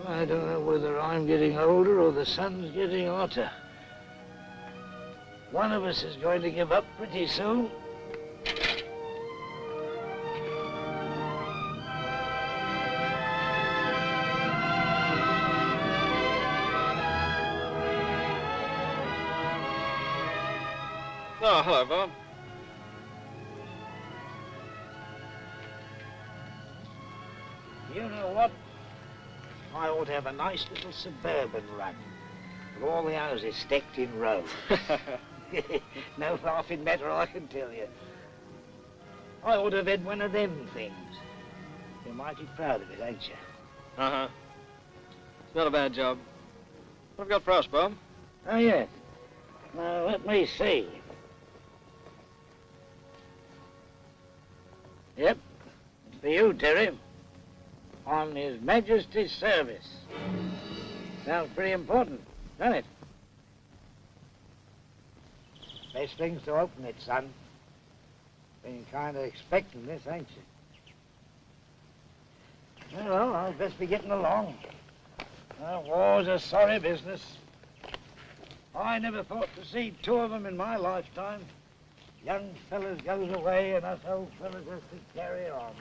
I don't know whether I'm getting older or the sun's getting hotter. One of us is going to give up pretty soon. Oh, hello, Bob. You know what? I ought to have a nice little suburban run. With all the houses stacked in rows. No laughing matter, I can tell you. I ought to have had one of them things. You're mighty proud of it, ain't you? Uh-huh. It's not a bad job. What have you got for us, Bob? Oh, yes. Now, let me see. Yep. It's for you, Terry. On His Majesty's service. Sounds pretty important, doesn't it? Best things to open it, son. Been kind of expecting this, ain't you? Well, I'll best be getting along. War's a sorry business. I never thought to see two of them in my lifetime. Young fellas goes away and us old fellas has to carry on.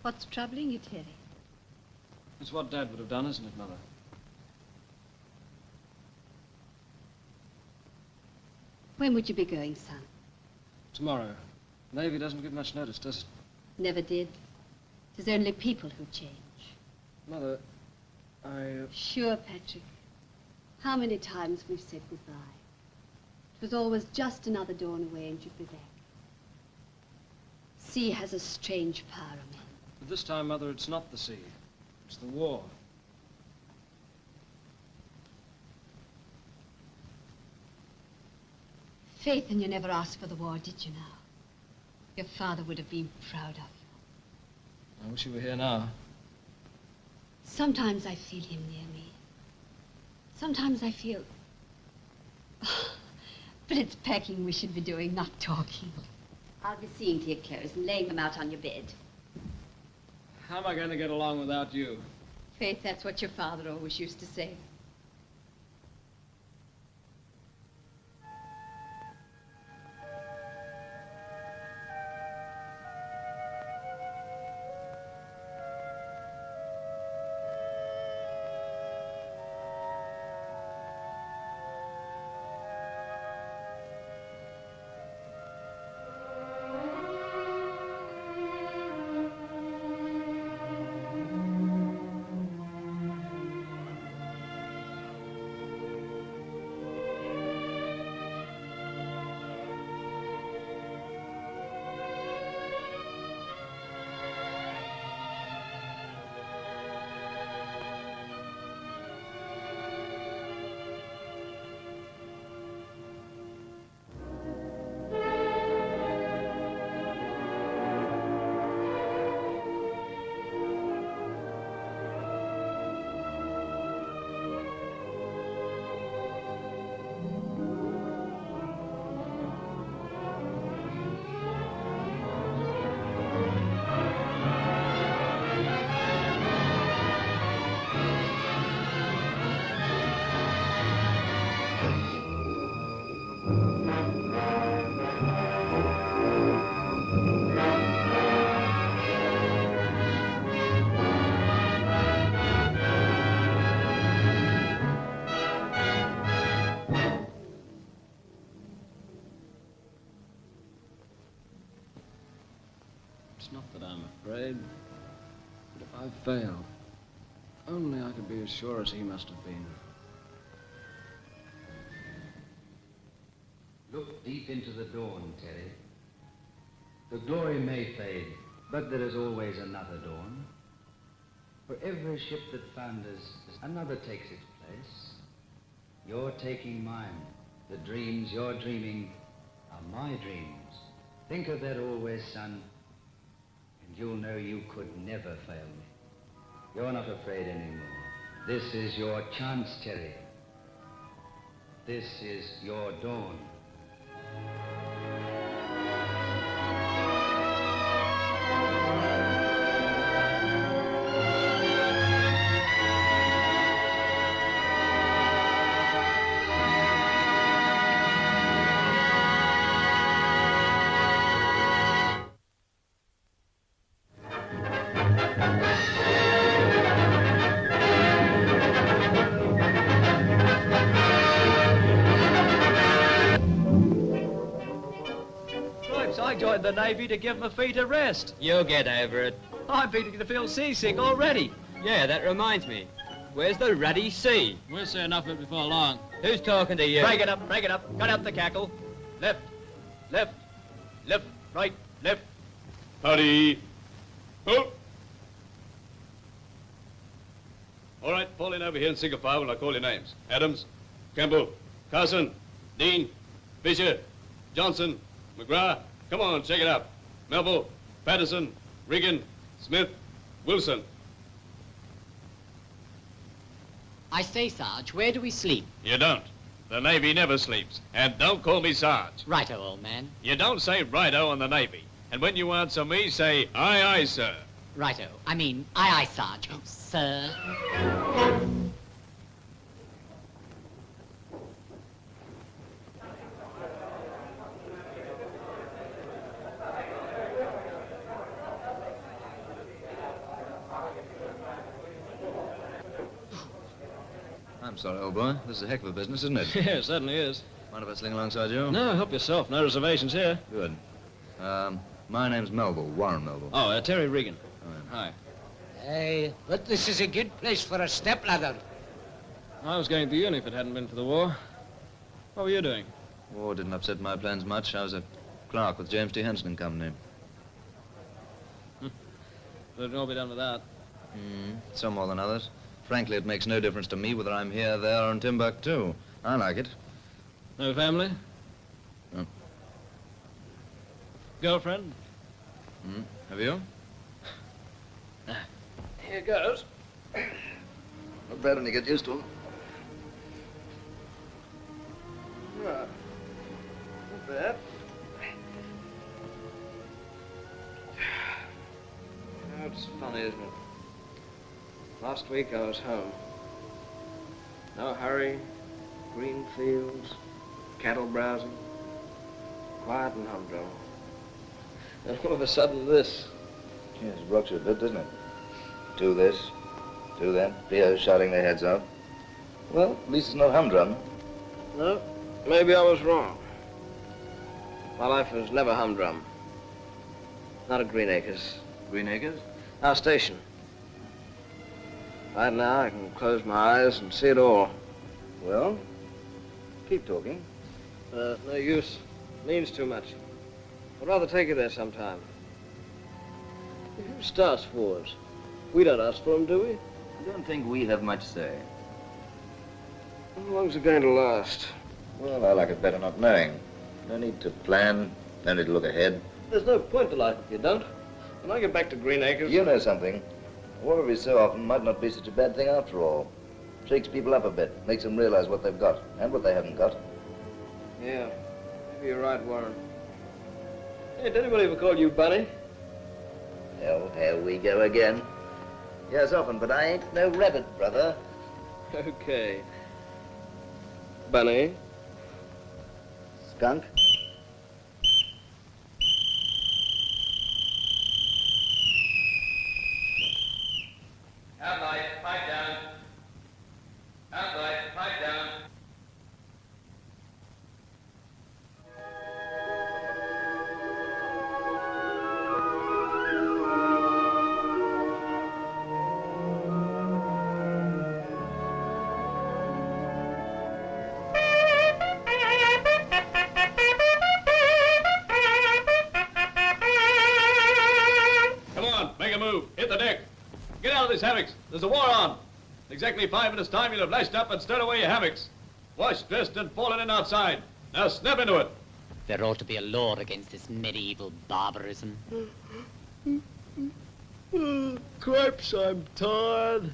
What's troubling you, Terry? It's what Dad would have done, isn't it, Mother? When would you be going, son? Tomorrow. Navy doesn't give much notice, does it? Never did. It is only people who change. Mother, Sure, Patrick. How many times we've said goodbye. It was always just another dawn away and you'd be back. Sea has a strange power on men. But this time, Mother, it's not the sea. It's the war. Faith, and you never asked for the war, did you now? Your father would have been proud of you. I wish you were here now. Sometimes I feel him near me. Sometimes I feel... But it's packing we should be doing, not talking. I'll be seeing to your clothes and laying them out on your bed. How am I going to get along without you? Faith, that's what your father always used to say. It's not that I'm afraid, but if I fail, only I could be as sure as he must have been. Look deep into the dawn, Terry. The glory may fade, but there is always another dawn. For every ship that founders, another takes its place. You're taking mine. The dreams you're dreaming are my dreams. Think of that always, son, and you'll know you could never fail me. You're not afraid anymore. This is your chance, Terry. This is your dawn. I joined the Navy to give my feet a rest. You'll get over it. I'm beginning to feel seasick already. Yeah, that reminds me. Where's the ruddy sea? We'll see enough of it before long. Who's talking to you? Break it up, break it up. Cut out the cackle. Left, left, left, right, left. Howdy. Oh. All right, fall in over here and sing a file when I call your names. Adams, Campbell, Carson, Dean, Fisher, Johnson, McGrath. Come on, shake it up. Melville, Patterson, Regan, Smith, Wilson. I say, Sarge, where do we sleep? You don't. The Navy never sleeps. And don't call me Sarge. Righto, old man. You don't say righto on the Navy. And when you answer me, say aye, aye, sir. Righto. I mean, aye, aye, Sarge. Oh, sir. I'm sorry, old boy. This is a heck of a business, isn't it? Yeah, it certainly is. Mind if I sling alongside you? No, help yourself. No reservations here. Good. My name's Melville, Warren Melville. Oh, Terry Regan. Oh, yeah. Hi. Hey, but this is a good place for a stepladder. I was going to uni if it hadn't been for the war. What were you doing? War didn't upset my plans much. I was a clerk with James T. Henson and Company. But it can all be done without. Some more than others. Frankly, it makes no difference to me whether I'm here, there, or in Timbuktu. I like it. No family? No. Girlfriend? Have you? Here goes. bad when you get used to them. Yeah. Not bad. Oh, it's funny, isn't it? Last week I was home. No hurry, green fields, cattle browsing, quiet and humdrum. And all of a sudden this. Yes, it rocks you a bit, doesn't it? Do this, do that, Peers shouting their heads off. Well, at least it's not humdrum. No, maybe I was wrong. My life was never humdrum. Not at Green Acres. Green Acres? Our station. Right now, I can close my eyes and see it all. Well, keep talking. No use. Means too much. I'd rather take you there sometime. Who starts wars? We don't ask for them, do we? I don't think we have much say. How long's it going to last? Well, I like it better not knowing. No need to plan, no need to look ahead. There's no point to life if you don't. When I get back to Green Acres... You know something. War every so often might not be such a bad thing after all. Shakes people up a bit, makes them realize what they've got and what they haven't got. Yeah, maybe you're right, Warren. Hey, did anybody ever call you Bunny? Oh, here we go again. Yes, often, but I ain't no rabbit, brother. Okay. Bunny. Skunk. Outlight, pipe down. Outlight, pipe down. Come on, make a move. Hit the deck. Get out of these hammocks. There's a war on. In exactly 5 minutes' time, you'll have lashed up and stirred away your hammocks. Washed, dressed, and fallen in outside. Now snap into it. There ought to be a law against this medieval barbarism. Cripes, I'm tired.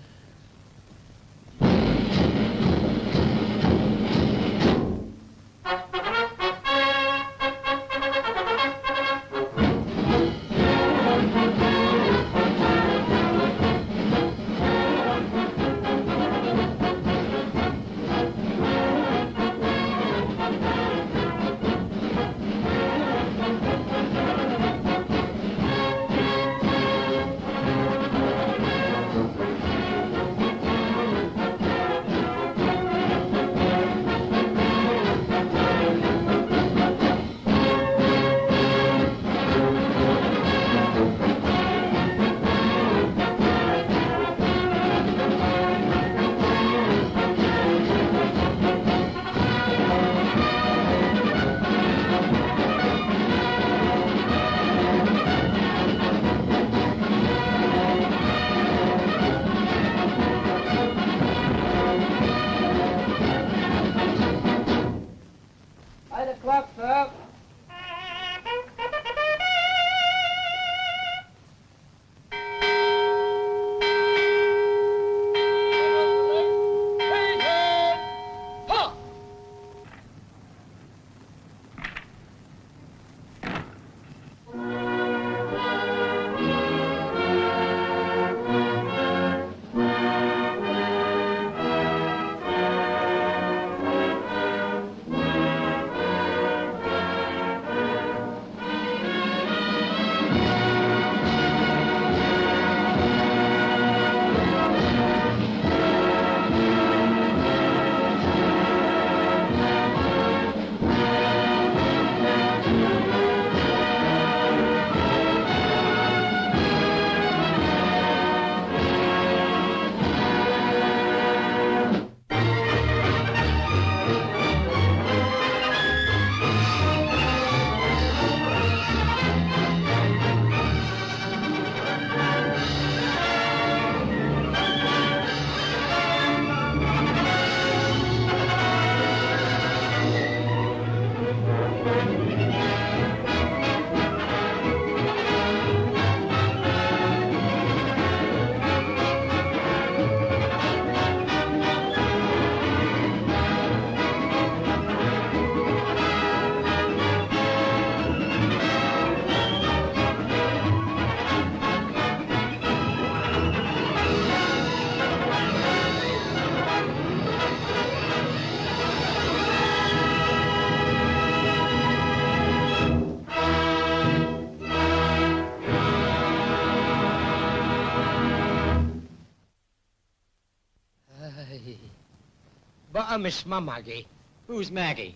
But I miss my Maggie. Who's Maggie?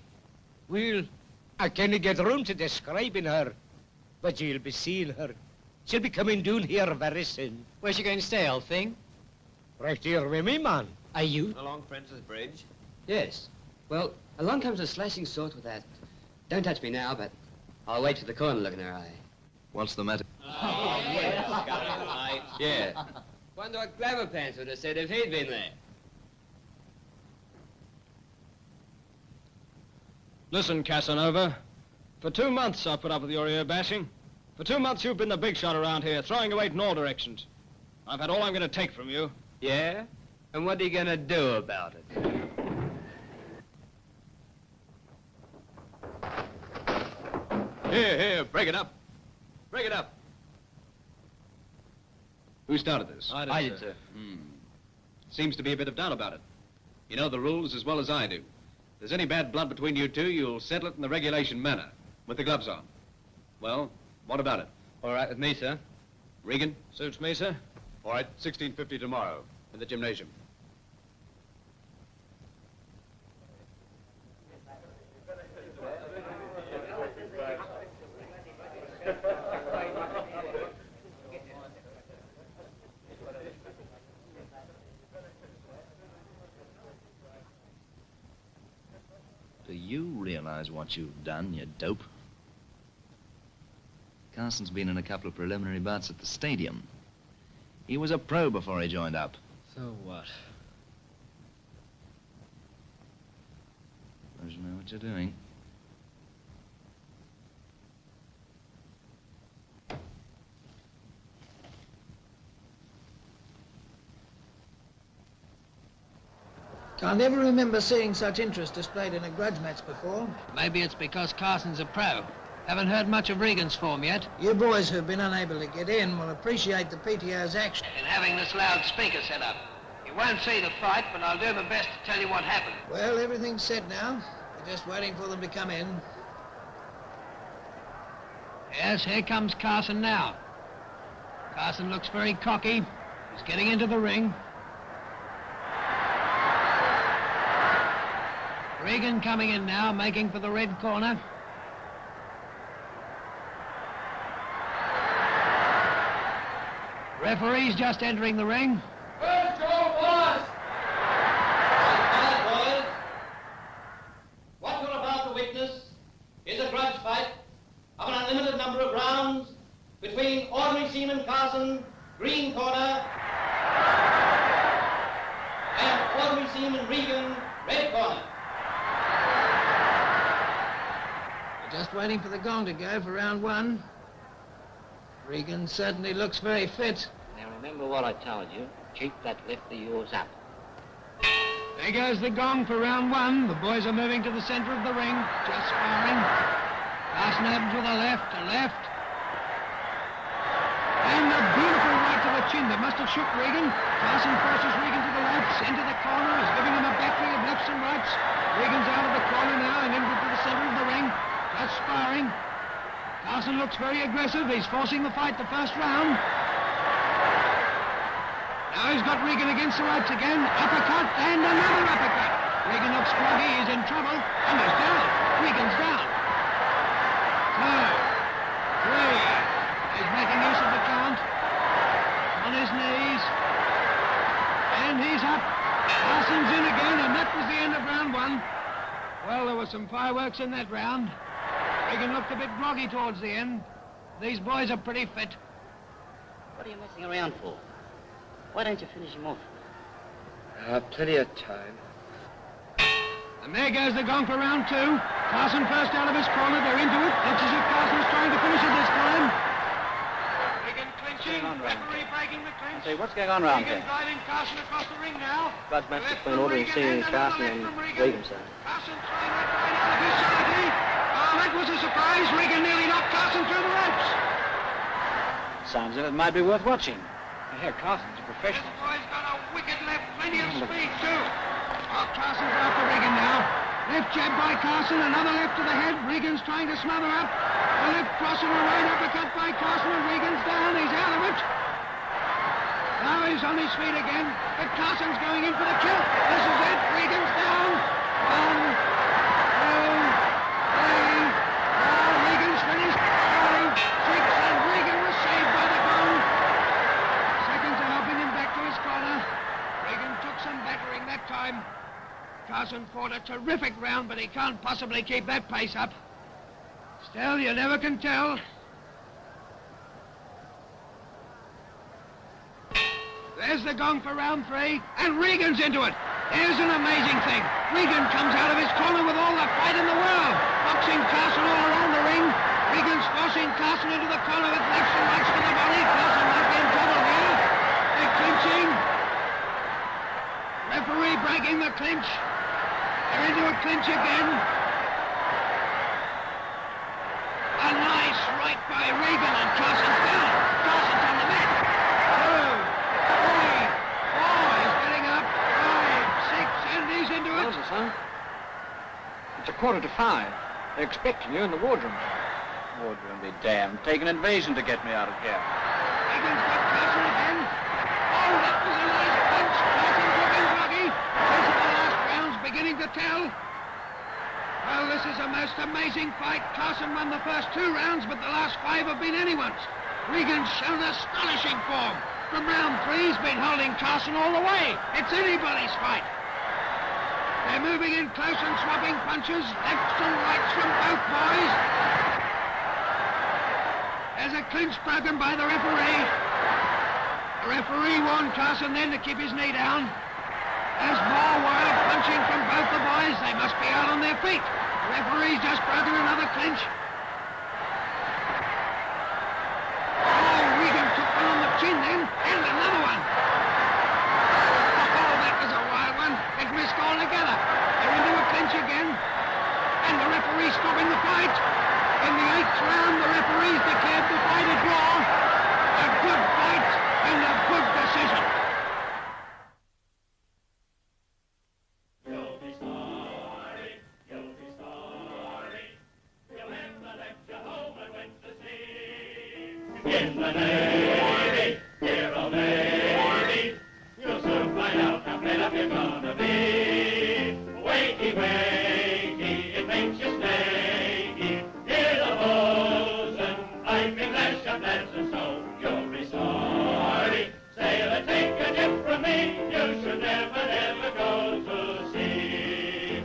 Well, I can't get room to describing her. But you'll be seeing her. She'll be coming down here very soon. Where's she going to stay, old thing? Right here with me, man. Are you? Along Princess Bridge? Yes. Well, along comes a slashing sort with that. Don't touch me now, but I'll wait for the corner look in her eye. What's the matter? Oh, yes. Got it right. Yeah. Wonder what Glamour Pants would have said if he'd been there. Listen, Casanova. For 2 months I've put up with your ear bashing. For 2 months you've been the big shot around here, throwing your weight in all directions. I've had all I'm going to take from you. Yeah? And what are you going to do about it? Here, break it up. Break it up. Who started this? I did, sir. Seems to be a bit of doubt about it. You know the rules as well as I do. If there's any bad blood between you two, you'll settle it in the regulation manner, with the gloves on. Well, what about it? All right with me, sir. Regan? Suits me, sir. All right, 16:50 tomorrow, in the gymnasium. Do you realize what you've done, you dope? Carson's been in a couple of preliminary bouts at the stadium. He was a pro before he joined up. So what? Suppose you know what you're doing. Can't ever remember seeing such interest displayed in a grudge match before. Maybe it's because Carson's a pro. Haven't heard much of Regan's form yet. You boys who've been unable to get in will appreciate the PTO's action In having this loudspeaker set up. You won't see the fight, but I'll do my best to tell you what happened. Well, everything's set now. We're just waiting for them to come in. Yes, here comes Carson now. Carson looks very cocky. He's getting into the ring. Regan coming in now, making for the red corner. Referee's just entering the ring. First go, boys! Boys, what you're about to witness is a grudge fight of an unlimited number of rounds between ordinary seaman Carson, green corner, and ordinary seaman Regan, red corner. We're just waiting for the gong to go for round one. Regan certainly looks very fit. Now remember what I told you. Keep that left of yours up. There goes the gong for round one. The boys are moving to the center of the ring, just sparring. Carson opens with a left, and a beautiful right to the chin that must have shook Regan. Carson forces Regan to the left, into the corner. He's giving him a battery of lefts and rights. Regan's out of the corner now and into the center of the ring, just sparring. Carson looks very aggressive. He's forcing the fight the first round. Now he's got Regan against the ropes again. Uppercut and another uppercut. Regan looks groggy. He's in trouble. And he's down. Regan's down. 2, 3. He's making use of the count. On his knees. And he's up. Carson's in again, and that was the end of round one. Well, there were some fireworks in that round. Regan looked a bit groggy towards the end. These boys are pretty fit. What are you messing around for? Why don't you finish him off? Plenty of time. And there goes the gong for round two. Carson first out of his corner. They're into it. Looks as if Carson's trying to finish it this time. Regan clinching. Referee breaking the clinch. Hey, what's going on round Regan here? driving Carson across the ring now. Grudge match between ordinary seaman Carson and Regan, sir. Carson trying that right out of his side. Oh, that was a surprise. Regan nearly knocked Carson through the ropes. Sounds as if it might be worth watching. Here, Carson's a professional. This boy's got a wicked left, plenty of speed, too. Oh, Carson's after Regan now. Left jab by Carson, another left to the head. Regan's trying to smother up. A left cross and a right uppercut by Carson, and Regan's down. He's out of it. Now He's on his feet again, but Carson's going in for the kill. This is it. Regan's down. 1, 2, 3. Regan's finished. 5, 6, and Regan was saved by the gong. Seconds are helping him back to his corner. Regan took some battering that time. Carson fought a terrific round, but he can't possibly keep that pace up. Still, you never can tell. There's the gong for round 3, and Regan's into it. Here's an amazing thing. Regan comes out of his corner with all the fight in the world, boxing Carson all around the ring. Regan's forcing Carson into the corner with lefts and rights to the body. Carson might be in trouble here. They're clinching. Referee breaking the clinch. They're into a clinch again. A nice right by Regan, and Carson's down. Carson's on the mat. 2, 3, 4, he's getting up. 5, 6, and he's into it. How's it, son? It's 4:45. They're expecting you in the wardroom. Wardroom be damned. Take an invasion to get me out of here. Regan's got Carson again. Oh, that was a nice punch. Carson's looking groggy. These are the last rounds beginning to tell. Well, this is a most amazing fight. Carson won the first 2 rounds, but the last 5 have been anyone's. Regan's shown astonishing form. From round 3, he's been holding Carson all the way. It's anybody's fight. They're moving in close and swapping punches, lefts and rights from both boys. There's a clinch broken by the referee. The referee warned Carson then to keep his knee down. There's more wild punching from both the boys. They must be out on their feet. The referee's just broken another clinch. Oh, Regan took one on the chin then, and another one. Oh, that was a wild one. It missed altogether. They're into a clinch again, and the referee's stopping the fight. In the 8th round, the referee's declared the fight a draw. A good fight and a good decision. In the Navy, dear old Navy, you'll soon find out how fed up you're gonna be. Wakey, wakey, it makes you snaky. Hear the bosun piping lash and and so you'll be sorry. Sailor, take a tip from me, you should never, never go to sea.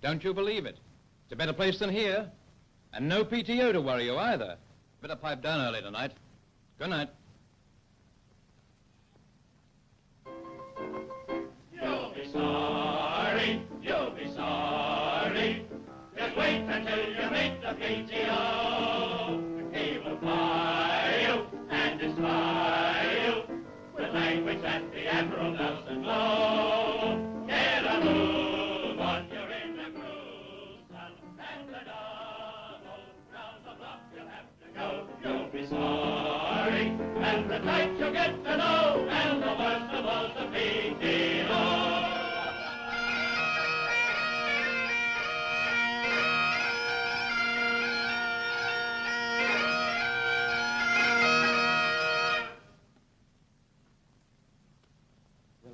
Don't you believe it? It's a better place than here. And no PTO to worry you either. Better pipe down early tonight. Good night. You'll be sorry, you'll be sorry. Just wait until you meet the PTO. He will fire you and destroy you with language that the Admiral doesn't know. Get a move on, you're in the groove, son, and the double round the block you'll have to go. You'll be sorry, and the tight you'll get to know, and the worst of all's the PTO.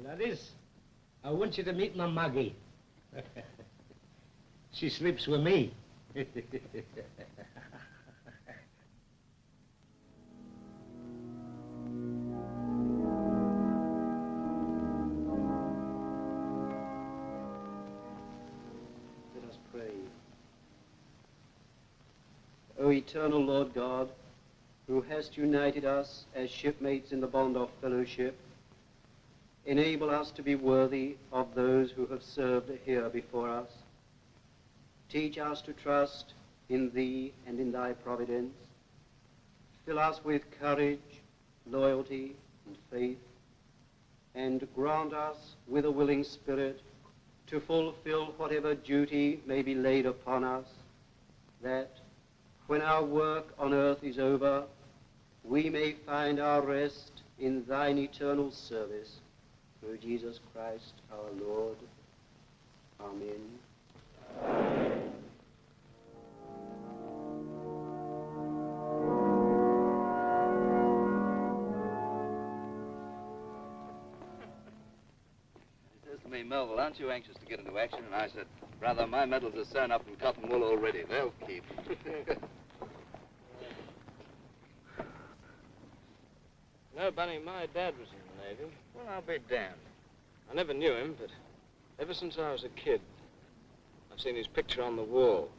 Laddies, I want you to meet my Maggie. She sleeps with me. Let us pray. O eternal Lord God, who hast united us as shipmates in the bond of fellowship, enable us to be worthy of those who have served here before us. Teach us to trust in Thee and in Thy providence. Fill us with courage, loyalty, and faith, and grant us with a willing spirit to fulfill whatever duty may be laid upon us, that when our work on earth is over, we may find our rest in Thine eternal service. Through Jesus Christ our Lord. Amen. me, Melville, aren't you anxious to get into action? And I said, brother, my medals are sewn up in cotton wool already. They'll keep. No, Bunny, my dad was in the Navy. Well, I'll be damned. I never knew him, but ever since I was a kid, I've seen his picture on the wall.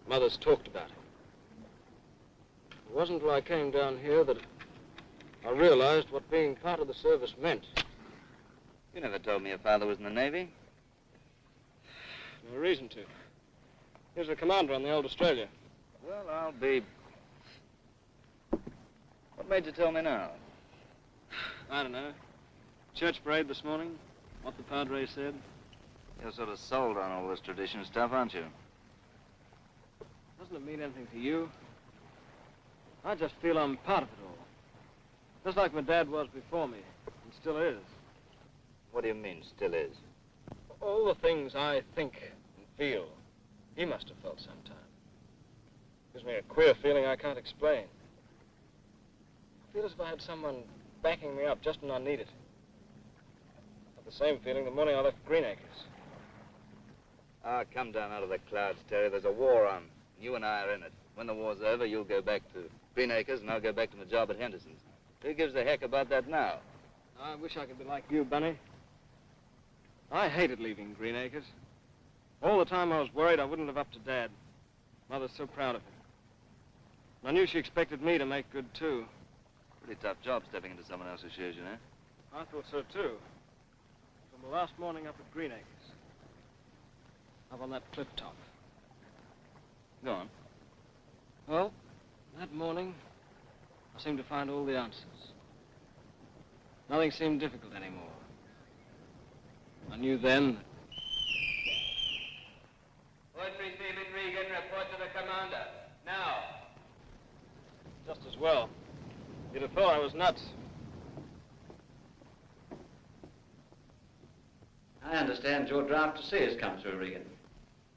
Mother's talked about him. It wasn't until I came down here that I realized what being part of the service meant. You never told me your father was in the Navy. No reason to. He was a commander on the old Australia. Well, I'll be... What made you tell me now? I don't know. Church parade this morning, what the Padre said. You're sort of sold on all this tradition stuff, aren't you? Doesn't it mean anything to you? I just feel I'm part of it all. Just like my dad was before me, and still is. What do you mean, still is? All the things I think and feel, he must have felt sometime. Gives me a queer feeling I can't explain. I feel as if I had someone backing me up just when I need it. Had the same feeling the morning I left Greenacres. Ah, come down out of the clouds, Terry. There's a war on. You and I are in it. When the war's over, you'll go back to Greenacres, and I'll go back to my job at Henderson's. Who gives a heck about that now? I wish I could be like you, Bunny. I hated leaving Greenacres. All the time I was worried I wouldn't live up to Dad. Mother's so proud of him. And I knew she expected me to make good, too. Pretty tough job stepping into someone else's shoes, you know? I thought so, too. From the last morning up at Greenacres. Up on that cliff top. Go on. Well, that morning, I seemed to find all the answers. Nothing seemed difficult anymore. I knew then that... Poetry Seaman Regan, report to the commander. Now. Just as well. You'd have thought I was nuts. I understand your draft to sea has come through, Regan.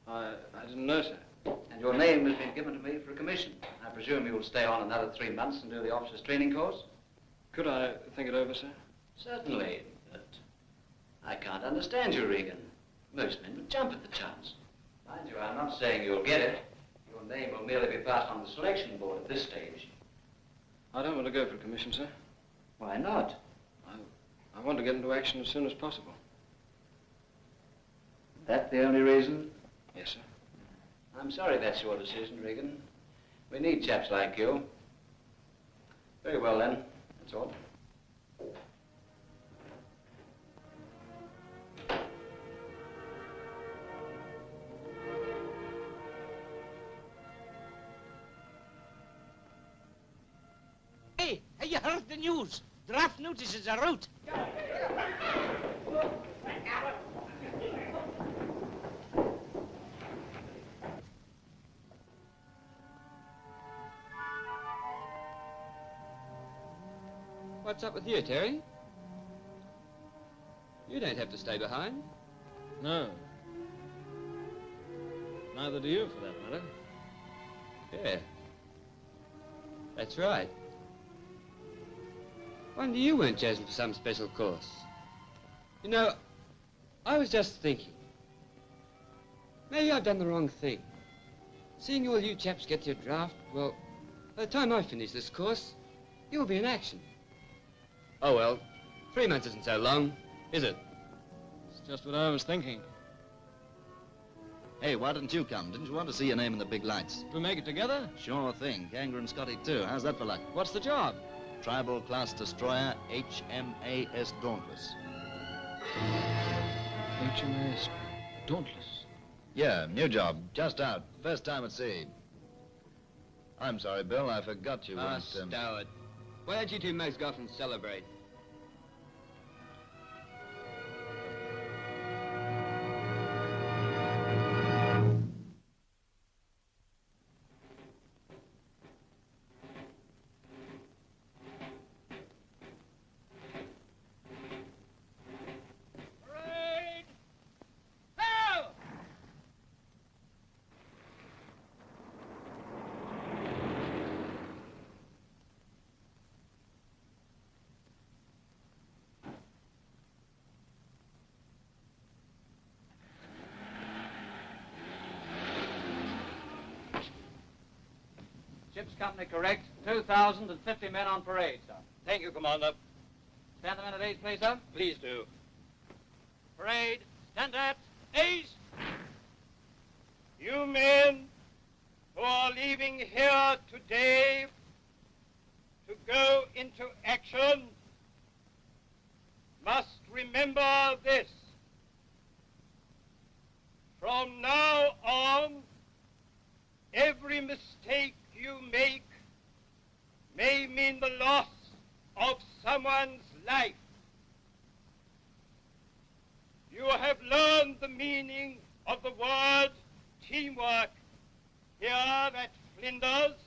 I didn't know, sir. And your name has been given to me for a commission. I presume you will stay on another 3 months and do the officers' training course? Could I think it over, sir? Certainly, but I can't understand you, Regan. Most men would jump at the chance. Mind you, I'm not saying you'll get it. Your name will merely be passed on the selection board at this stage. I don't want to go for a commission, sir. Why not? I want to get into action as soon as possible. That the only reason? Yes, sir. I'm sorry that's your decision, Regan. We need chaps like you. Very well, then. That's all. Hey, have you heard the news? Draft notices are out. What's up with you, Terry? You don't have to stay behind. No. Neither do you, for that matter. Yeah. That's right. Wonder you weren't chosen for some special course. You know, I was just thinking. Maybe I've done the wrong thing. Seeing all you chaps get your draft, well, by the time I finish this course, you'll be in action. Oh, well, 3 months isn't so long, is it? It's just what I was thinking. Hey, why didn't you come? Didn't you want to see your name in the big lights? Do we make it together? Sure thing. Ganger and Scotty, too. How's that for luck? What's the job? Tribal class destroyer, HMAS Dauntless. HMAS Dauntless? Yeah, new job. Just out. First time at sea. I'm sorry, Bill. I forgot you weren't... stow it. Why don't you two mates go off and celebrate? Ship's company correct. 2,050 men on parade, sir. Thank you, Commander. Stand the men at ease, please, sir. Please do. Parade, stand at ease. You men who are leaving here today to go into action must remember this. From now on, every mistake you make may mean the loss of someone's life. You have learned the meaning of the word teamwork here at Flinders,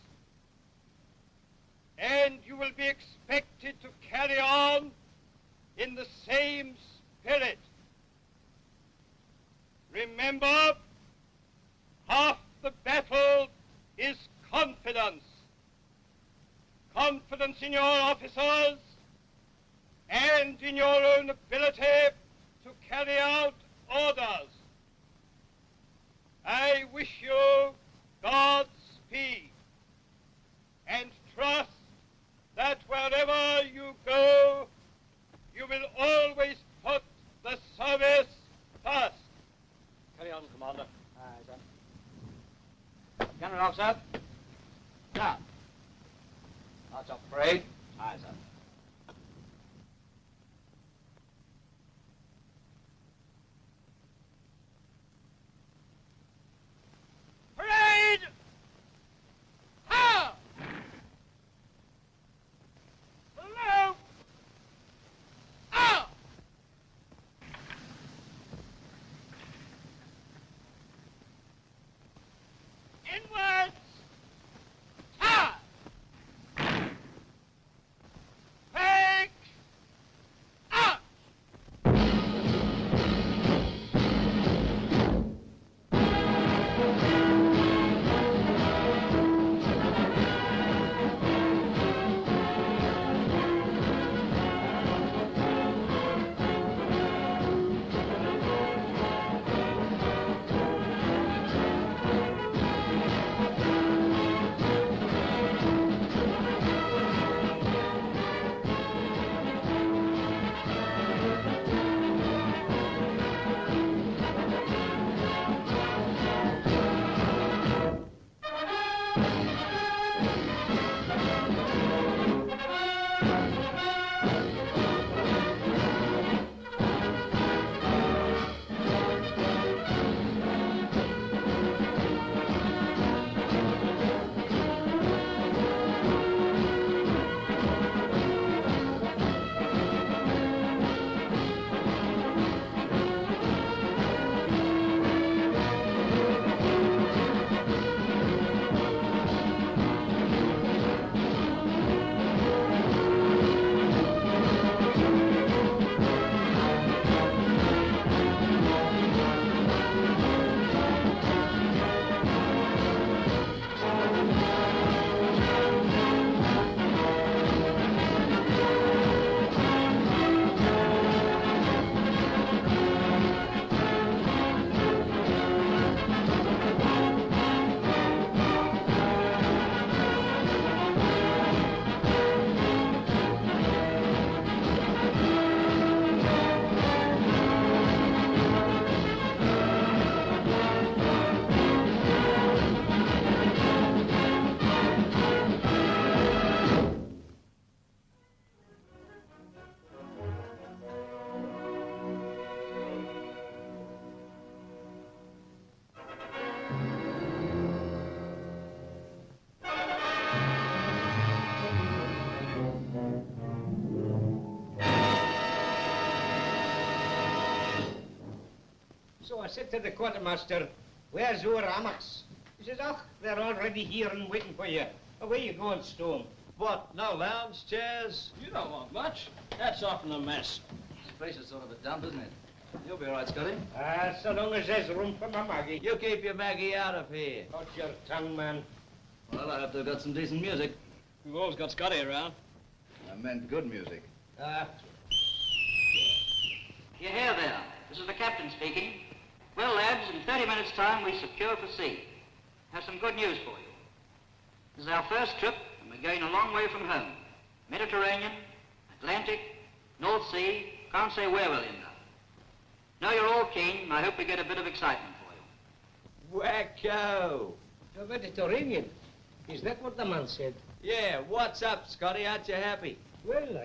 and you will be expected to carry on in the same spirit. Remember, half the battle is confidence. Confidence in your officers and in your own ability to carry out orders. I wish you Godspeed and trust that wherever you go, you will always put the service first. Carry on, Commander. Aye, sir. Gunnery officer. Now. March off parade. Aye, sir. Parade! Ha! Hello! Out! Inwards! Ha! Take! Out! So I said to the quartermaster, "Where's your HMAS?" He says, "Oh, they're already here and waiting for you. Away you go and stow 'em." What, no lounge chairs? You don't want much. That's often a mess. This place is sort of a dump, isn't it? You'll be all right, Scotty. So long as there's room for my Maggie. You keep your Maggie out of here. Hold your tongue, man. Well, I hope they've got some decent music. We've always got Scotty around. I meant good music. You hear there? This is the captain speaking. Well, lads, in 30 minutes' time, we secure for sea. Have some good news for you. This is our first trip, and we're going a long way from home. Mediterranean, Atlantic, North Sea, can't say where we'll end up. Now you're all keen, and I hope we get a bit of excitement for you. Wacko! The Mediterranean. Is that what the man said? Yeah, what's up, Scotty? Aren't you happy? Well,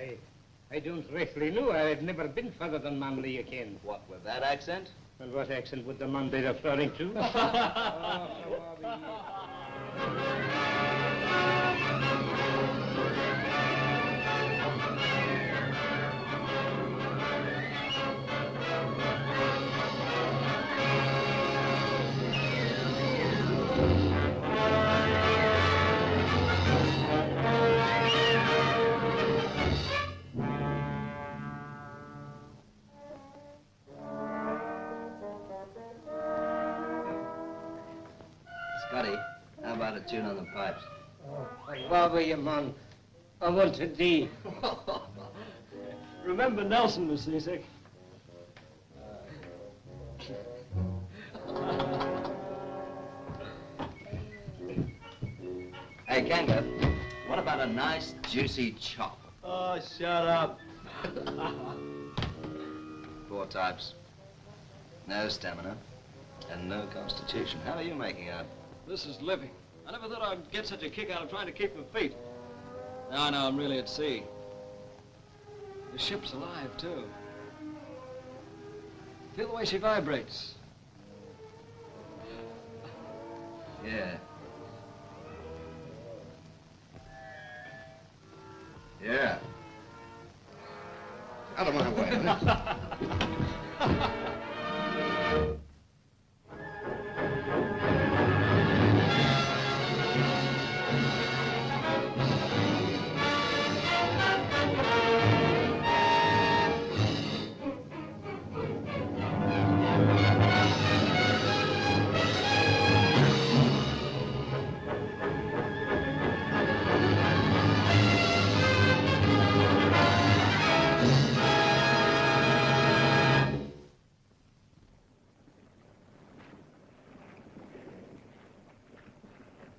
I don't rightly know. I've never been further than Manly again. What, with that accent? Well, what accent would the man be referring to? Scotty, how about a tune on the pipes? Bother you, man. I want to D. Remember Nelson was seasick. Hey, Kango, what about a nice, juicy chop? Oh, shut up. 4 types. No stamina. And no constitution. How are you making out? This is living. I never thought I'd get such a kick out of trying to keep my feet. Now I know I'm really at sea. The ship's alive, too. Feel the way she vibrates. Yeah. Yeah. Out of my way.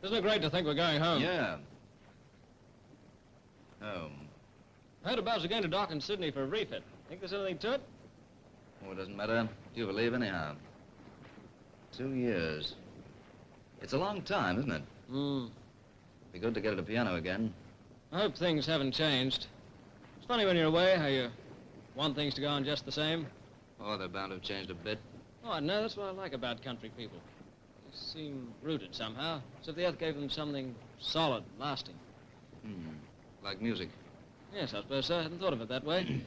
Isn't it great to think we're going home? Yeah. Home. I heard about us going to dock in Sydney for a refit. Think there's anything to it? Oh, it doesn't matter. Do you believe anyhow? 2 years. It's a long time, isn't it? Be good to get at a piano again. I hope things haven't changed. It's funny when you're away how you want things to go on just the same. Oh, they're bound to have changed a bit. Oh, I know. That's what I like about country people. They seem rooted somehow, as if the earth gave them something solid, lasting. Like music. Yes, I suppose so. I hadn't thought of it that way.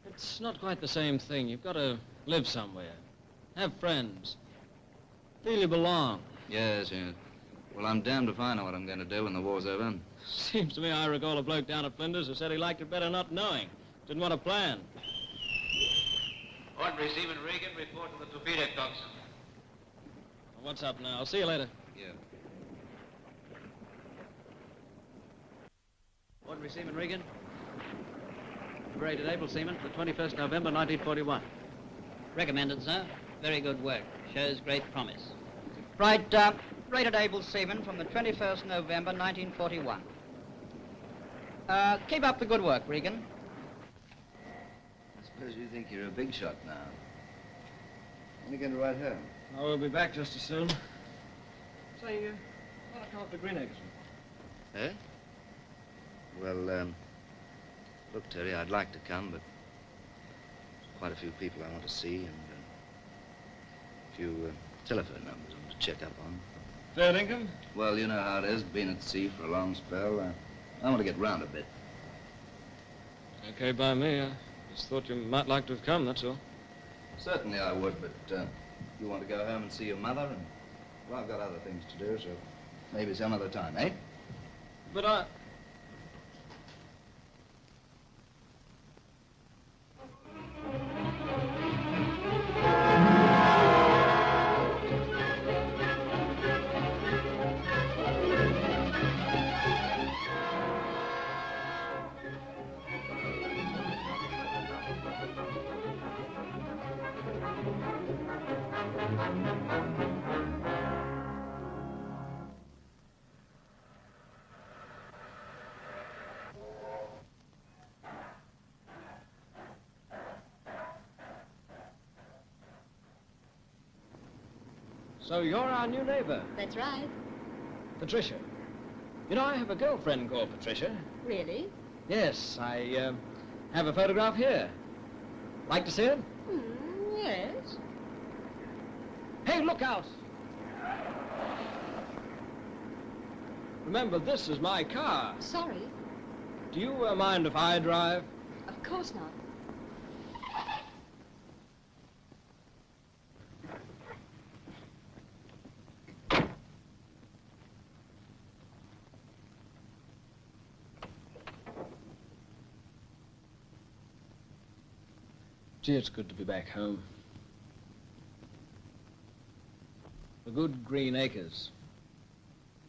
It's not quite the same thing. You've got to live somewhere, have friends, feel you belong. Yes, yes. Well, I'm damned if I know what I'm going to do when the war's over. Seems to me I recall a bloke down at Flinders who said he liked it better not knowing. Didn't want to plan. Ordinary Seaman Regan, report to the torpedo coxswain. What's up now? I'll see you later. Yeah. Ordinary Seaman Regan. Rated able seaman for the 21st November, 1941. Recommended, sir. Very good work. Shows great promise. Right, rated able seaman from the 21st November, 1941. Keep up the good work, Regan. I suppose you think you're a big shot now. When are you going to ride home? I will be back just as soon. Say, what I call the Green Acres? Eh? Well, look, Terry, I'd like to come, but there's quite a few people I want to see and a few telephone numbers I want to check up on. Fair income? Well, you know how it is, being at sea for a long spell. I want to get round a bit. Okay by me. I just thought you might like to have come, that's all. Certainly I would, but you want to go home and see your mother, and, well, I've got other things to do, so maybe some other time, eh? But I... So you're our new neighbor, That's right. Patricia. You know, I have a girlfriend called Patricia. Really? Yes, I have a photograph here. Like to see it? Yes. Hey, look out! Remember, this is my car. Sorry. Do you mind if I drive? Of course not. Gee, it's good to be back home. The good green acres.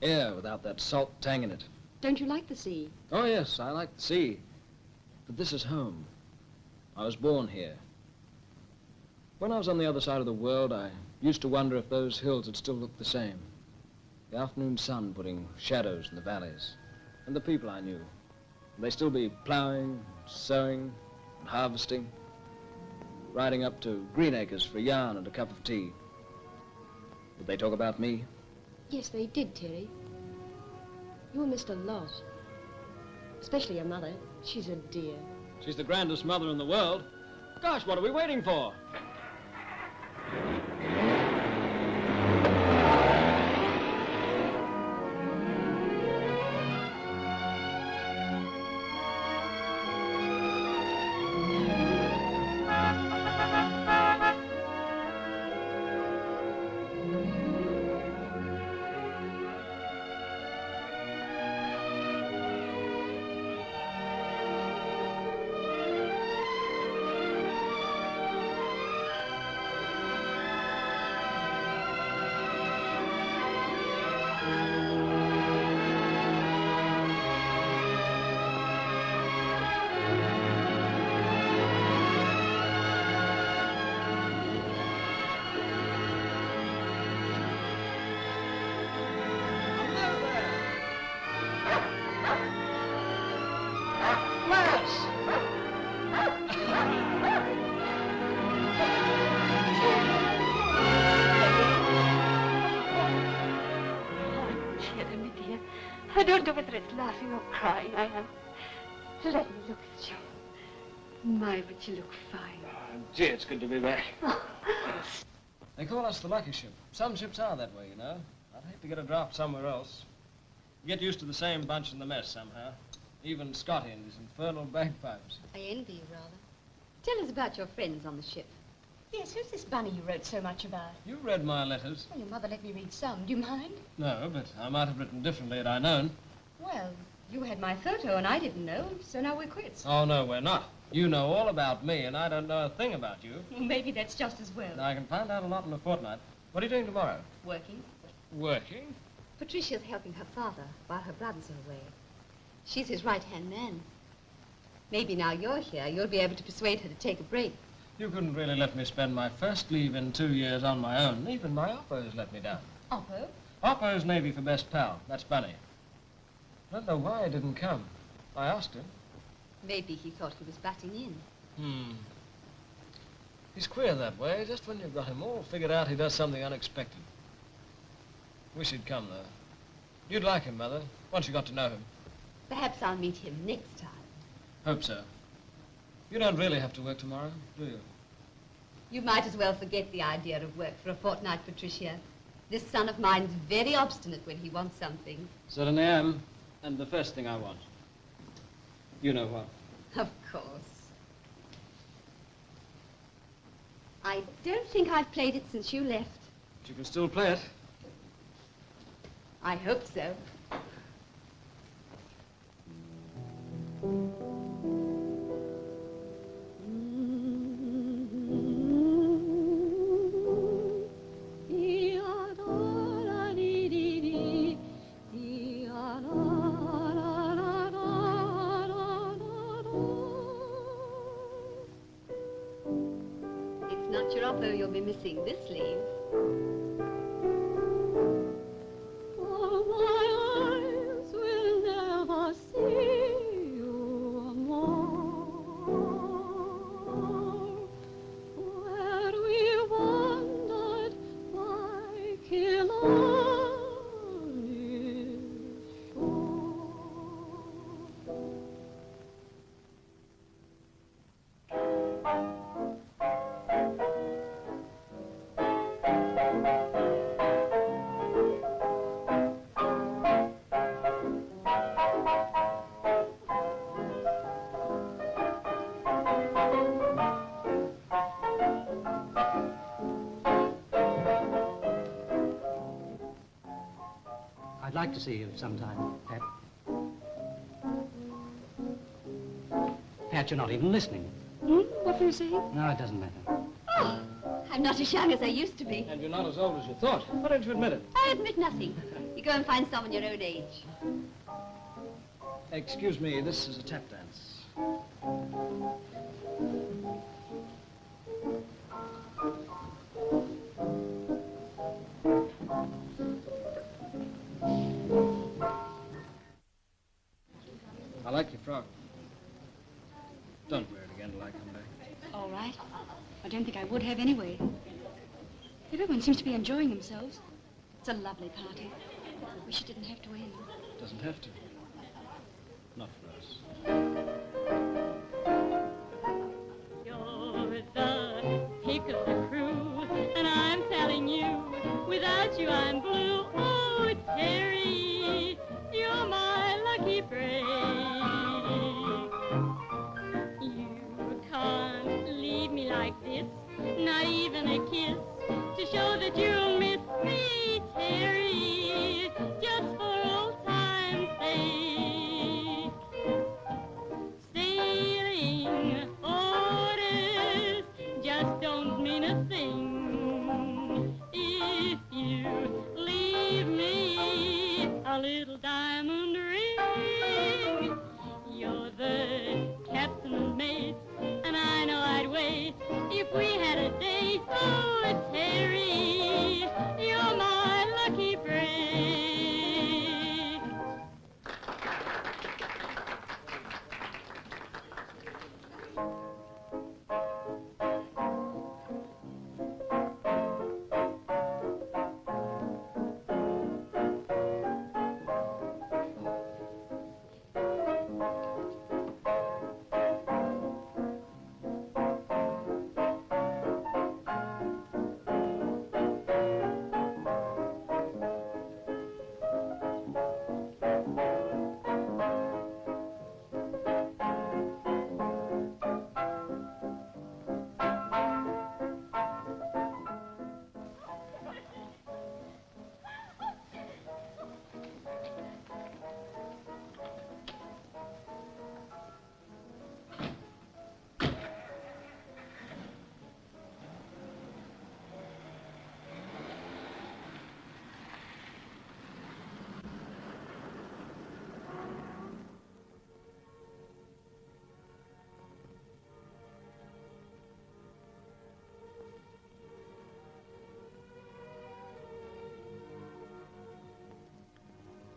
Air without that salt tang in it. Don't you like the sea? Oh, yes, I like the sea. But this is home. I was born here. When I was on the other side of the world, I used to wonder if those hills would still look the same. The afternoon sun putting shadows in the valleys. And the people I knew. Would they still be plowing, sowing, and harvesting? Riding up to Green Acres for a yarn and a cup of tea. Would they talk about me? Yes, they did, Terry. You were missed a lot. Especially your mother. She's a dear. She's the grandest mother in the world. Gosh, what are we waiting for? I don't know whether it's laughing or crying I am. Let me look at you. My, but you look fine. Gee, it's good to be back. They call us the lucky ship. Some ships are that way, you know. I'd hate to get a draft somewhere else. Get used to the same bunch in the mess somehow. Even Scotty and his infernal bagpipes. I envy you, rather. Tell us about your friends on the ship. Yes, who's this bunny you wrote so much about? You read my letters. Well, your mother let me read some. Do you mind? No, but I might have written differently had I known. Well, you had my photo and I didn't know, so now we're quits. Oh, no, we're not. You know all about me, and I don't know a thing about you. Well, maybe that's just as well. I can find out a lot in a fortnight. What are you doing tomorrow? Working. Working? Patricia's helping her father while her brothers are away. She's his right-hand man. Maybe now you're here, you'll be able to persuade her to take a break. You couldn't really let me spend my first leave in 2 years on my own. Even my Oppo's let me down. Oppo? Oppo's Navy for best pal. That's Bunny. I don't know why he didn't come. I asked him. Maybe he thought he was batting in. He's queer that way. Just when you've got him all figured out, he does something unexpected. Wish he'd come, though. You'd like him, Mother, once you got to know him. Perhaps I'll meet him next time. Hope so. You don't really have to work tomorrow, do you? You might as well forget the idea of work for a fortnight, Patricia. This son of mine's very obstinate when he wants something. Certainly am. And the first thing I want. You know what? Of course. I don't think I've played it since you left. But you can still play it. I hope so. It's not your oppo you'll be missing this leave. like to see you sometime, Pat. Pat, you're not even listening. What were you saying? No, it doesn't matter. Oh, I'm not as young as I used to be. And you're not as old as you thought. Why don't you admit it? I admit nothing. You go and find someone your own age. Excuse me, this is a tap dance. I like your frock. Don't wear it again till I come back. All right. I don't think I would have anyway. Everyone seems to be enjoying themselves. It's a lovely party. I wish it didn't have to end. Doesn't have to. Not for us. You're the pick of the crew, and I'm telling you, without you I'm blue. Oh, Terry, you're my lucky break. You can't leave me like this, not even a kiss, to show that you'll miss me, Terry, just for old time's sake. Sailing orders just don't mean a thing if you leave me a little diamond ring. You're the captain and mate, and I know I'd wait if we had a date. Oh, Terry, you're my lucky break.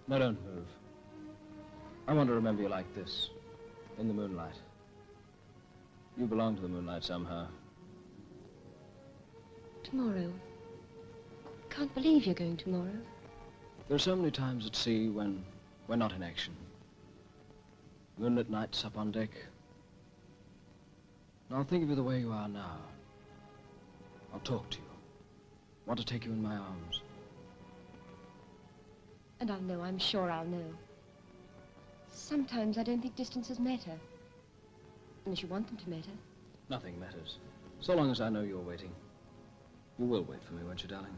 No, don't move. I want to remember you like this, in the moonlight. You belong to the moonlight somehow. Tomorrow. Can't believe you're going tomorrow. There are so many times at sea when we're not in action. Moonlit nights up on deck. And I'll think of you the way you are now. I'll talk to you. Want to take you in my arms. And I'll know, I'm sure I'll know. Sometimes I don't think distances matter. Unless you want them to matter. Nothing matters. So long as I know you're waiting. You will wait for me, won't you, darling?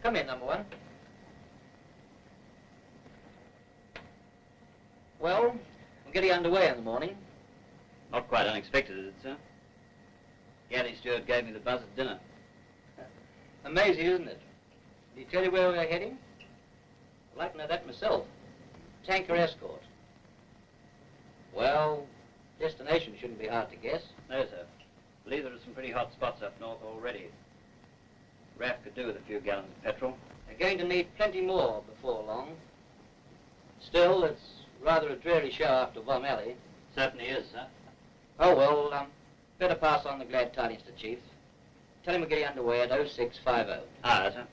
Come in, number one. Well, we're getting underway in the morning. Not quite unexpected, is it, sir? Galley steward gave me the buzz at dinner. Amazing, isn't it? Did he tell you where we're heading? I'd like to know that myself. Tanker escort. Well, destination shouldn't be hard to guess. No, sir. I believe there are some pretty hot spots up north already. RAF could do with a few gallons of petrol. They're going to need plenty more before long. Still, it's rather a dreary show after Vom Alley. Certainly is, sir. Oh, well, better pass on the glad tidings to Chief. Tell him we're getting underway at 0650. Ah, sir.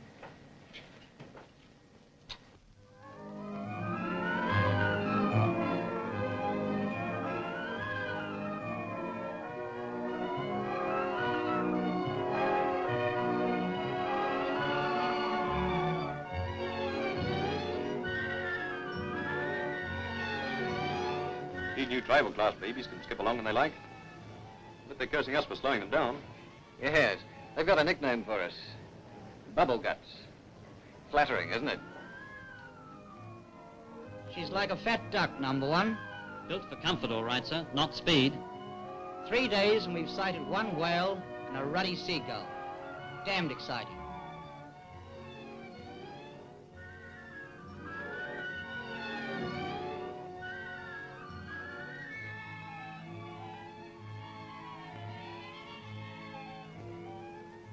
These new tribal class babies can skip along when they like. But they're cursing us for slowing them down. Yes, they've got a nickname for us. Bubble Guts. Flattering, isn't it? She's like a fat duck, number one. Built for comfort, all right, sir, not speed. 3 days and we've sighted one whale and a ruddy seagull. Damned exciting.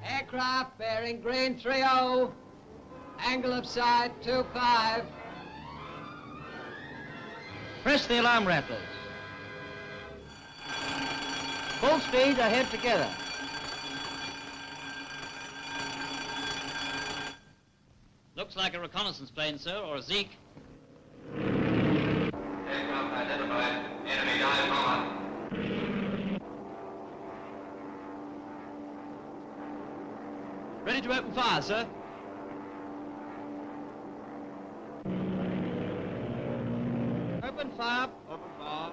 Aircraft bearing green 30. Angle of sight 25. Press the alarm rattlers. Full speed ahead together. Looks like a reconnaissance plane, sir, or a Zeke. Aircraft identified. Enemy dive bomber. Ready to open fire, sir. Open fire. Open fire.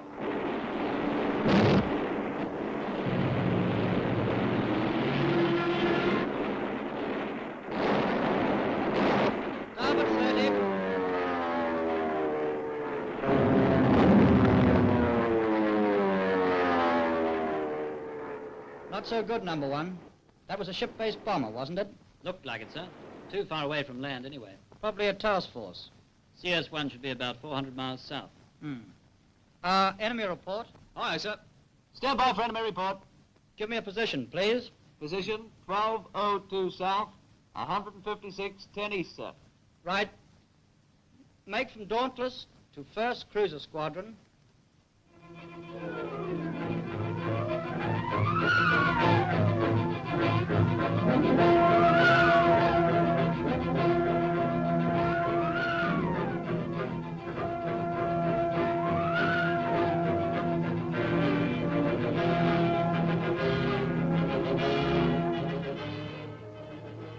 Starboard 30. Not so good, number one. That was a ship-based bomber, wasn't it? Looked like it, sir. Too far away from land, anyway. Probably a task force. CS-1 should be about 400 miles south. Enemy report. Aye, sir. Stand by for enemy report. Give me a position, please. Position 1202 south, 156, 10 east, sir. Right. Make from Dauntless to 1st Cruiser Squadron.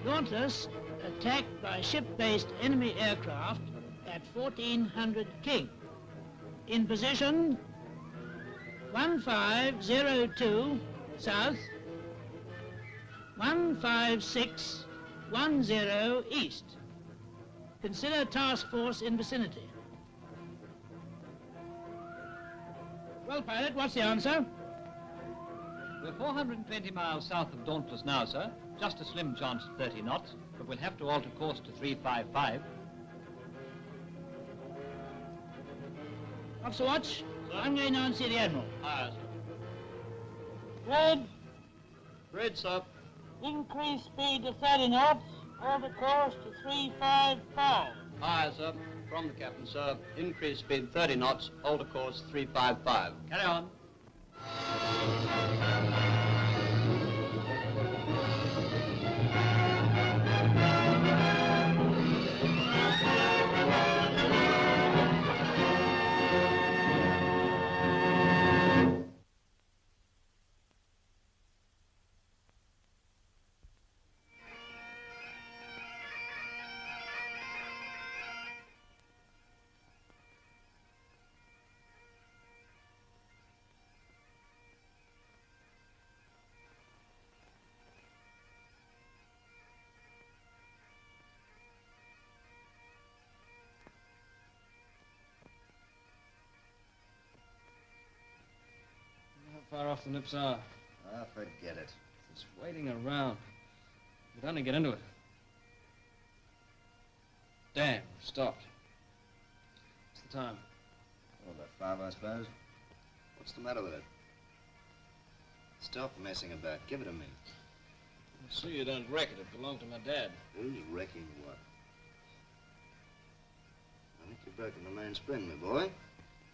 Dauntless attacked by ship-based enemy aircraft at 1400 King. In position 1502 south, 15610 east. Consider task force in vicinity. Well, pilot, what's the answer? We're 420 miles south of Dauntless now, sir. Just a slim chance of 30 knots, but we'll have to alter course to 355. Officer Watch, I'm going down and see the Admiral. Aye, sir. Red, Red, sir. increase speed to 30 knots, alter course to 355. Aye, sir. From the captain, sir. Increase speed 30 knots, alter course 355. Carry on. How far off the nips are? Ah, forget it. It's waiting around. We'd only get into it. Damn, we've stopped. What's the time? Oh, about 5, I suppose. What's the matter with it? Stop messing about. Give it to me. I see you don't wreck it. It belonged to my dad. Who's wrecking what? I think you're broken the main spring, my boy.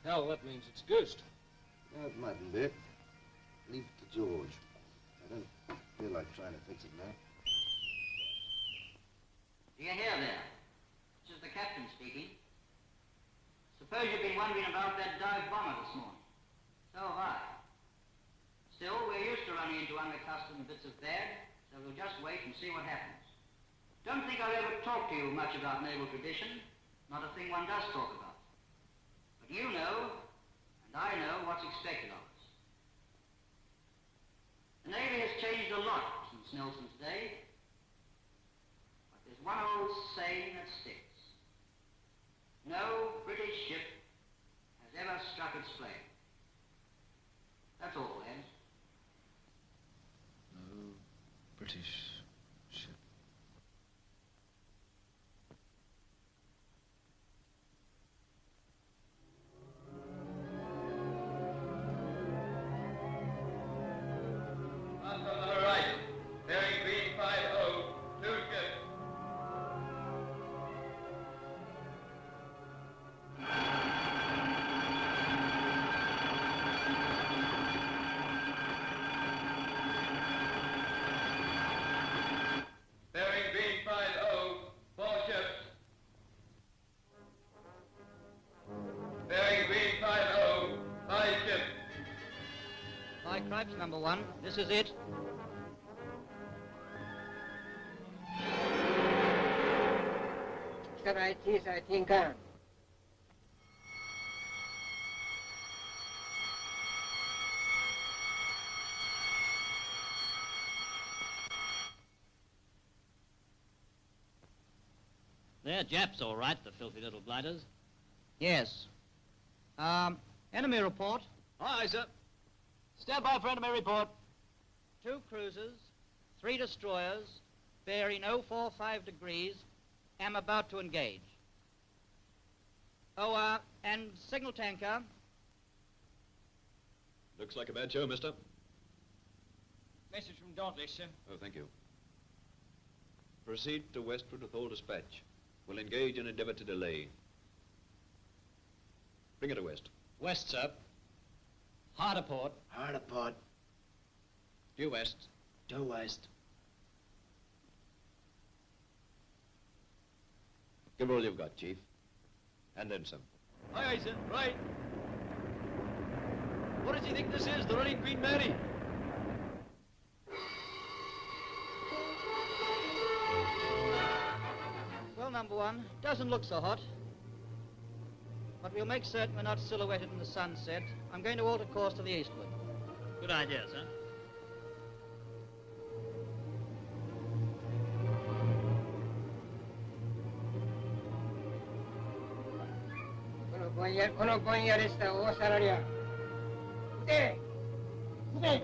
Hell, that means it's goosed. No, it mightn't be. Leave it to George. I don't feel like trying to fix it now. Do you hear there? This is the captain speaking. Suppose you've been wondering about that dive bomber this morning. So have I. Still, we're used to running into unaccustomed bits of bag, so we'll just wait and see what happens. Don't think I'll ever talk to you much about naval tradition. Not a thing one does talk about. But you know, and I know what's expected of us. The Navy has changed a lot since Nelson's day, but there's one old saying that sticks. No British ship has ever struck its flame. That's all, lads. No British ship. On from the horizon, bearing green 50, 2 ships. Bearing green 50, 4 ships. Bearing green 50, 5 ships. Hi, Cripes, number 1. This is it. Sir, I think. They're Japs, all right, the filthy little blighters. Yes. Enemy report. Aye, sir. Stand by for enemy report. 2 cruisers, 3 destroyers, bearing 045 degrees, am about to engage. Oh, and signal tanker. Looks like a bad show, mister. Message from Dauntless, sir. Oh, thank you. Proceed to westward with all dispatch. We'll engage and endeavor to delay. Bring it to west. West, sir. Hard a port. Hard a port. Due west. Due west. Give all you've got, Chief. And then some. Aye, aye, sir. Right. What does he think this is? The running Queen Mary? Well, number 1, doesn't look so hot. But we'll make certain we're not silhouetted in the sunset. I'm going to alter course to the eastward. Good idea, sir. Kono bonya esta o salaria. Ute. Ute.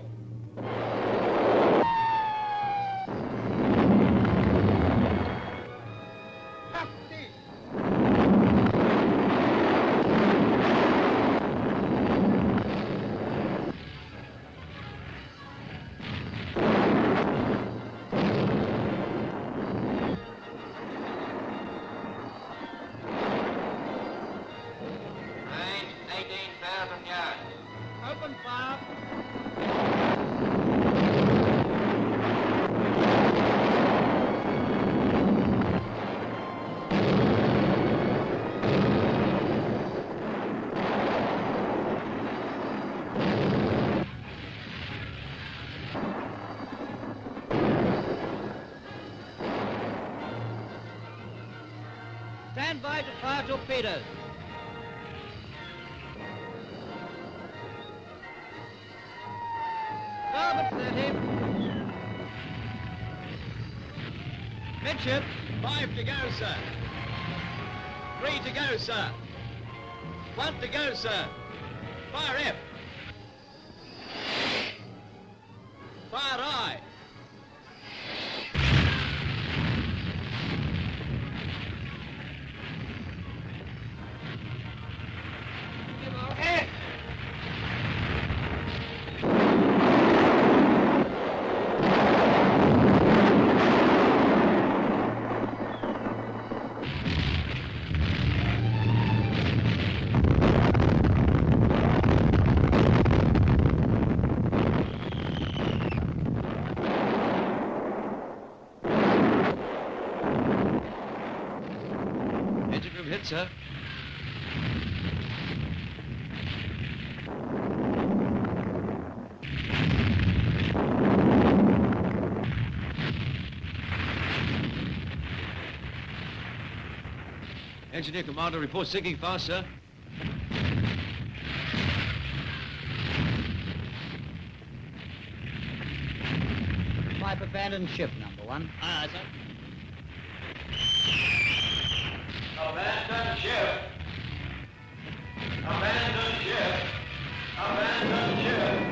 Open fire. Stand by to fire torpedoes. Starboard 30. Midship. 5 to go, sir. 3 to go, sir. 1 to go, sir. Fire F. Fire I. Engine room hit, sir. Engineer Commander reports sinking fast, sir. Pipe abandoned ship, number 1. Aye, sir. Abandon ship. Abandon ship. Abandon ship.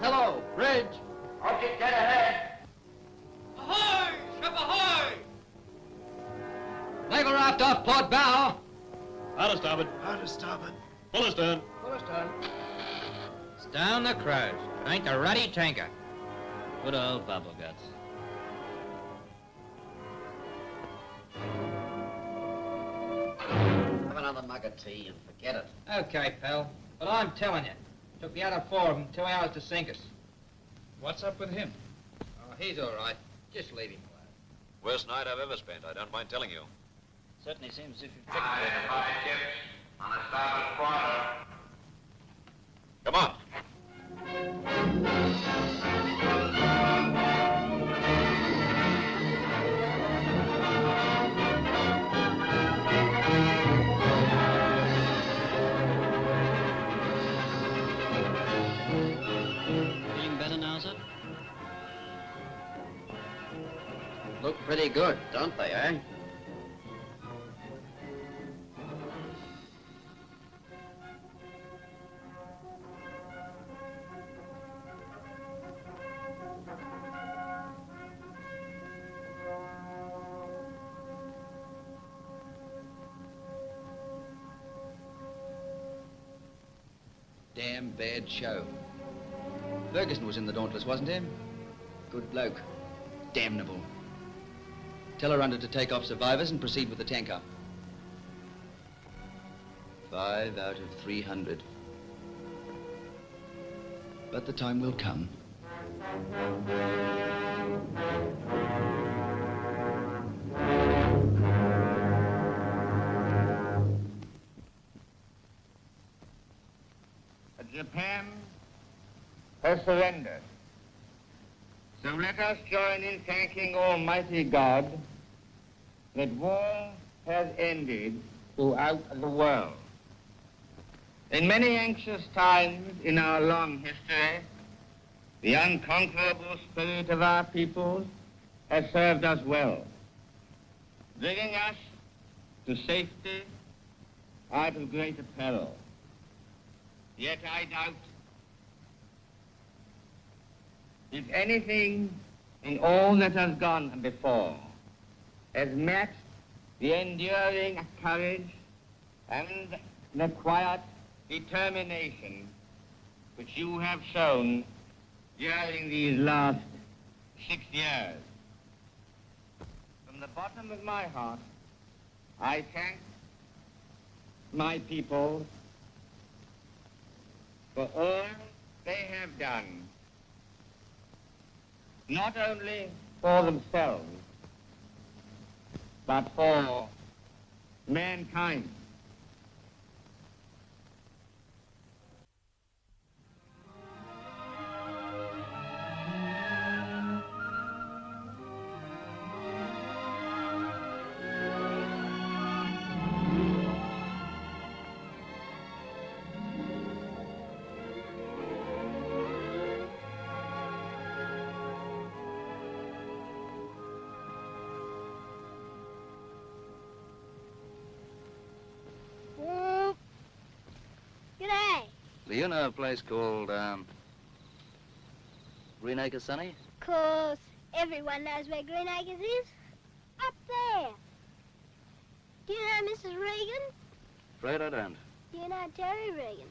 Hello, bridge. Object dead ahead. Ahoy! Ship ahoy! Naval raft off port bow. Out of starboard. Out of starboard. Full astern. Full astern. Down the cruise. It ain't a ruddy tanker. Good old bubble guts. Have another mug of tea and forget it. Okay, pal. But I'm telling you, took the other 4 of them 2 hours to sink us. What's up with him? Oh, he's all right. Just leave him alone. Worst night I've ever spent, I don't mind telling you. Certainly seems as if you've Identify ships on a starboard quarter. Come on. Feeling better now, sir? Look pretty good, don't they, eh? Damn bad show. Ferguson was in the Dauntless, wasn't he? Good bloke. Damnable. Tell her under to take off survivors and proceed with the tanker. 5 out of 300. But the time will come. Japan has surrendered. So let us join in thanking Almighty God that war has ended throughout the world. In many anxious times in our long history, the unconquerable spirit of our people has served us well, bringing us to safety out of greater peril. Yet I doubt if anything in all that has gone before has met the enduring courage and the quiet determination which you have shown during these last 6 years. From the bottom of my heart, I thank my people for all they have done, not only for themselves, but for mankind. Do you know a place called, Green Acres, Sonny? Of course, everyone knows where Green Acres is. Up there. Do you know Mrs. Regan? Afraid I don't. Do you know Terry Regan?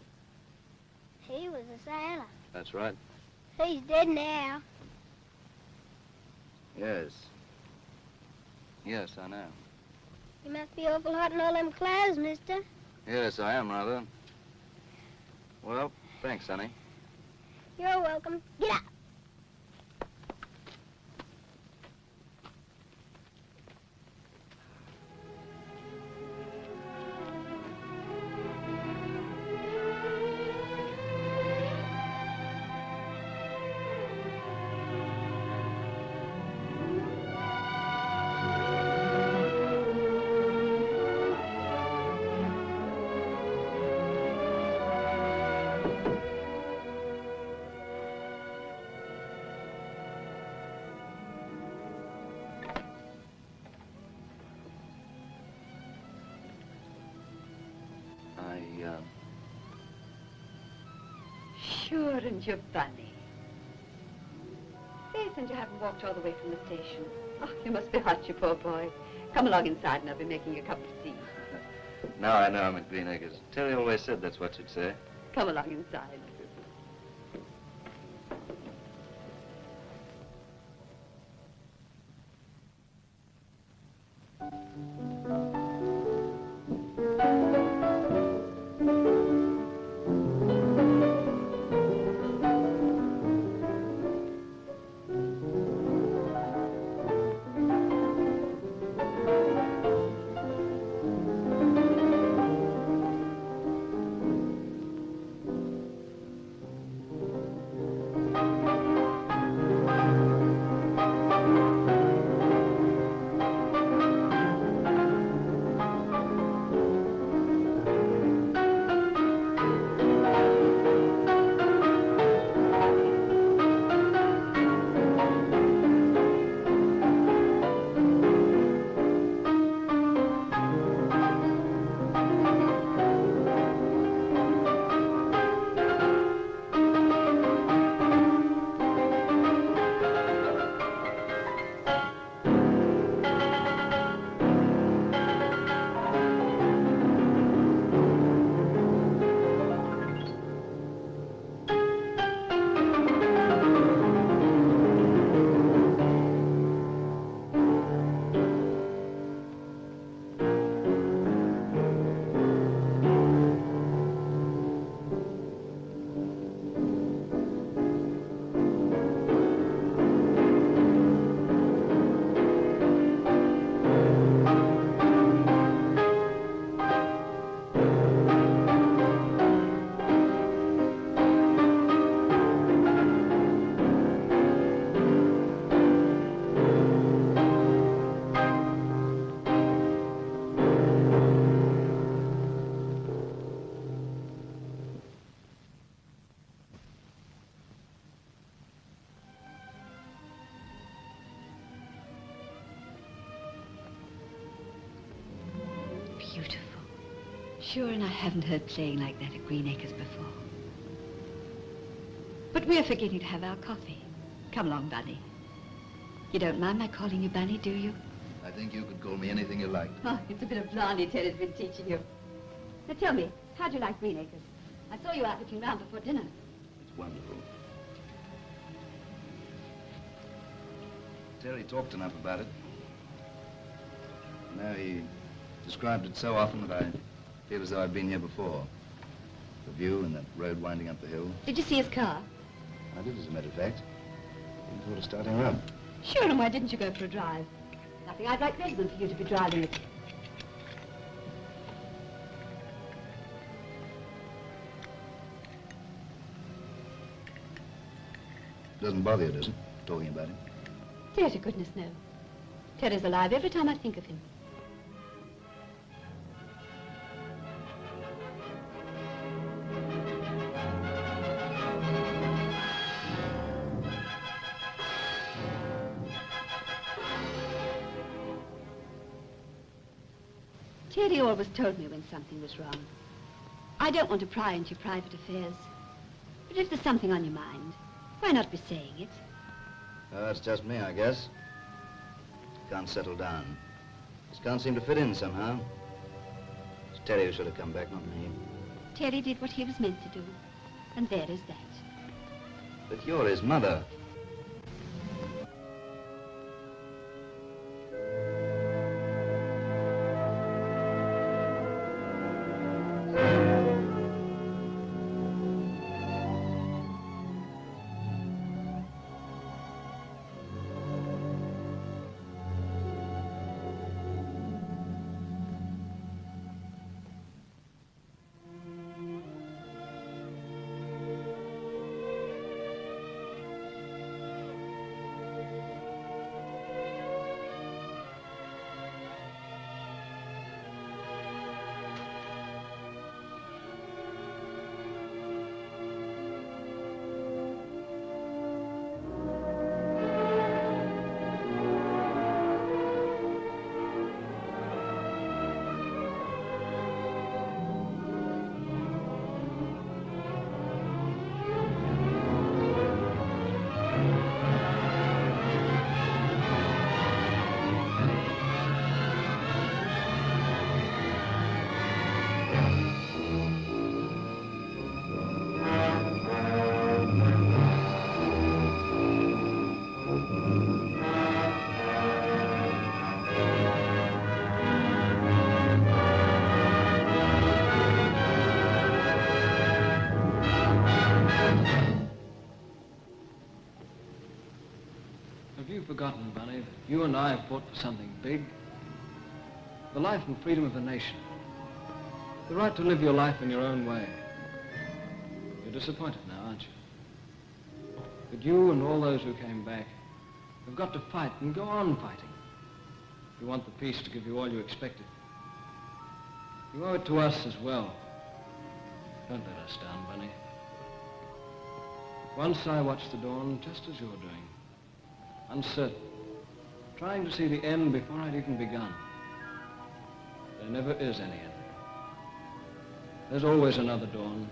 He was a sailor. That's right. He's dead now. Yes. Yes, I know. You You must be awful hot in all them clothes, mister. Yes, I am, rather. Well, thanks, Sonny. You're welcome. Get up. Sure, and you're funny. Faith, and you haven't walked all the way from the station. Oh, you must be hot, you poor boy. Come along inside and I'll be making you a cup of tea. Now I know I'm at Greenacres. Terry always said that's what you'd say. Come along inside. Beautiful. Sure, and I haven't heard playing like that at Greenacres before. But we're forgetting to have our coffee. Come along, Bunny. You don't mind my calling you Bunny, do you? I think you could call me anything you like. Oh, it's a bit of Blondie Terry's been teaching you. Now tell me, how'd you like Greenacres? I saw you out looking round before dinner. It's wonderful. Terry talked enough about it. Now he described it so often that I feel as though I've been here before. The view and that road winding up the hill. Did you see his car? I did, as a matter of fact. Even thought of starting her up. Sure, and why didn't you go for a drive? Nothing I'd like better than for you to be driving it. Doesn't bother you, does it, talking about him? Dear to goodness, no. Terry's alive every time I think of him. Terry always told me when something was wrong. I don't want to pry into your private affairs. But if there's something on your mind, why not be saying it? That's just me, I guess. Can't settle down. Just can't seem to fit in somehow. It's Terry who should have come back, not me. Terry did what he was meant to do. And there is that. But you're his mother. Forgotten, Bunny, that you and I have fought for something big. The life and freedom of the nation. The right to live your life in your own way. You're disappointed now, aren't you? But you and all those who came back have got to fight and go on fighting. You want the peace to give you all you expected. You owe it to us as well. Don't let us down, Bunny. Once I watched the dawn just as you're doing. Uncertain, trying to see the end before I'd even begun. There never is any end. There's always another dawn,